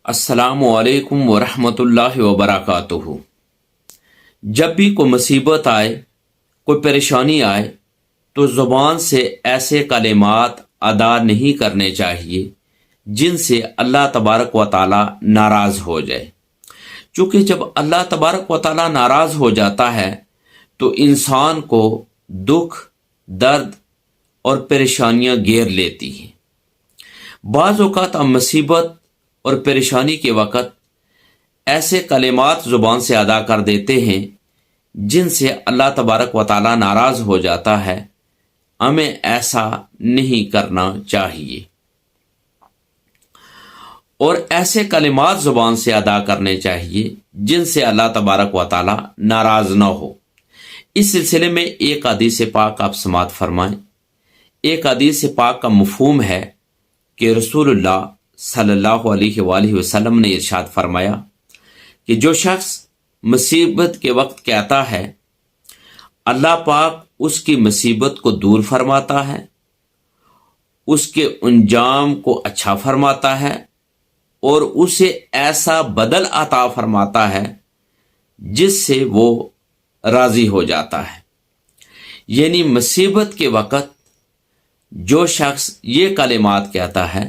अस्सलामु अलैकुम वरहमतुल्लाहि वबरकातुहू। जब भी कोई मुसीबत आए, कोई परेशानी आए, तो ज़ुबान से ऐसे कलिमात अदा नहीं करने चाहिए जिनसे अल्लाह तबारक व ताला नाराज़ हो जाए। चूँकि जब अल्लाह तबारक व ताला नाराज़ हो जाता है तो इंसान को दुख, दर्द और परेशानियाँ घेर लेती हैं। बाज़ औक़ात हम मुसीबत और परेशानी के वक़्त ऐसे कलिमात ज़ुबान से अदा कर देते हैं जिनसे अल्लाह तबारक व ताला नाराज़ हो जाता है। हमें ऐसा नहीं करना चाहिए और ऐसे कलिमात ज़ुबान से अदा करने चाहिए जिनसे अल्लाह तबारक व ताला नाराज़ न हो। इस सिलसिले में एक हदीस पाक आप समाअत फरमाएं। एक हदीस पाक का मफ़हूम है कि रसूलुल्लाह सल्लल्लाहु अलैहि वसल्लम ने इरशाद फरमाया कि जो शख्स मुसीबत के वक्त कहता है, अल्लाह पाक उसकी मुसीबत को दूर फरमाता है, उसके अंजाम को अच्छा फरमाता है और उसे ऐसा बदल अता फरमाता है जिससे वो राज़ी हो जाता है। यानी मुसीबत के वक़्त जो शख्स ये कलिमात कहता है,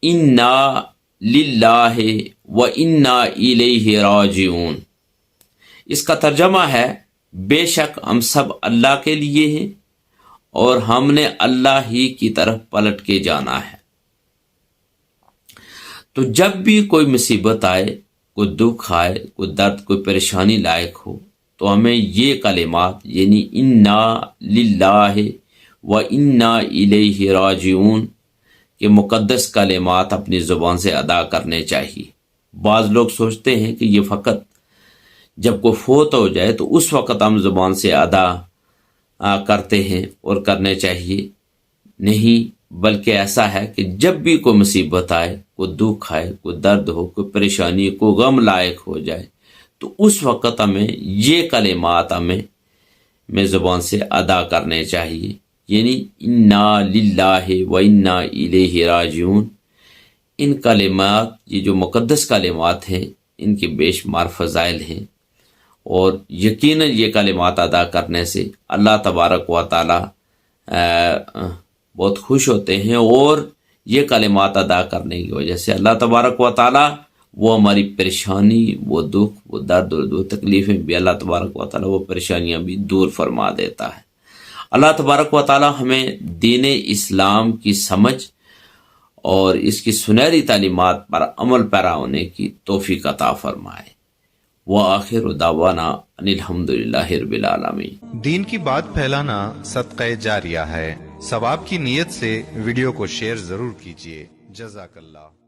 इन्ना लिल्लाहि व इन्ना इलैहि राजिऊन, इसका तर्जमा है बेशक हम सब अल्लाह के लिए हैं और हमने अल्लाह ही की तरफ पलट के जाना है। तो जब भी कोई मुसीबत आए, कोई दुख आए, कोई दर्द, कोई परेशानी लायक हो, तो हमें ये कलिमात यानी इन्ना लिल्लाहि व इन्ना इलैहि राजिऊन के मुक़द्दस कलिमात अपनी ज़ुबान से अदा करने चाहिए। बाज़ लोग सोचते हैं कि ये फ़कत जब कोई फोत हो जाए तो उस वक़्त हम ज़ुबान से अदा करते हैं और करने चाहिए। नहीं, बल्कि ऐसा है कि जब भी कोई मुसीबत आए, कोई दुख आए, कोई दर्द हो, कोई परेशानी, कोई गम लायक हो जाए, तो उस वक़्त हमें ये कलिमात हमें ज़ुबान से अदा करने चाहिए। यानी इन्ना लिल्लाहि व इन्ना इलैहि राजिऊन। इन कलिमात, ये जो मुक़द्दस कलिमात हैं, इनके बेशुमार फ़ज़ाइल हैं और यकीनन ये कलिमात अदा करने से अल्लाह तबारक व ताला बहुत खुश होते हैं और ये कलिमात अदा करने की वजह से अल्लाह तबारक व ताला वो हमारी परेशानी, वो दुख, वो दर्द और वो तकलीफ़ें भी अल्लाह तबारक व ताला वो परेशानियाँ भी दूर फरमा देता है। अल्लाह तबारक व ताला हमें दीन इस्लाम की समझ और इसकी सुनहरी तालीमात पर अमल पैरा होने की तौफीक अता फरमाए। व आखिर दावाना अनिल हम्दुलिल्लाहि रब्बिल आलमीन। दीन की बात फैलाना सदक़े जारिया है। सवाब की नीयत से वीडियो को शेयर जरूर कीजिए। जज़ाकल्लाह।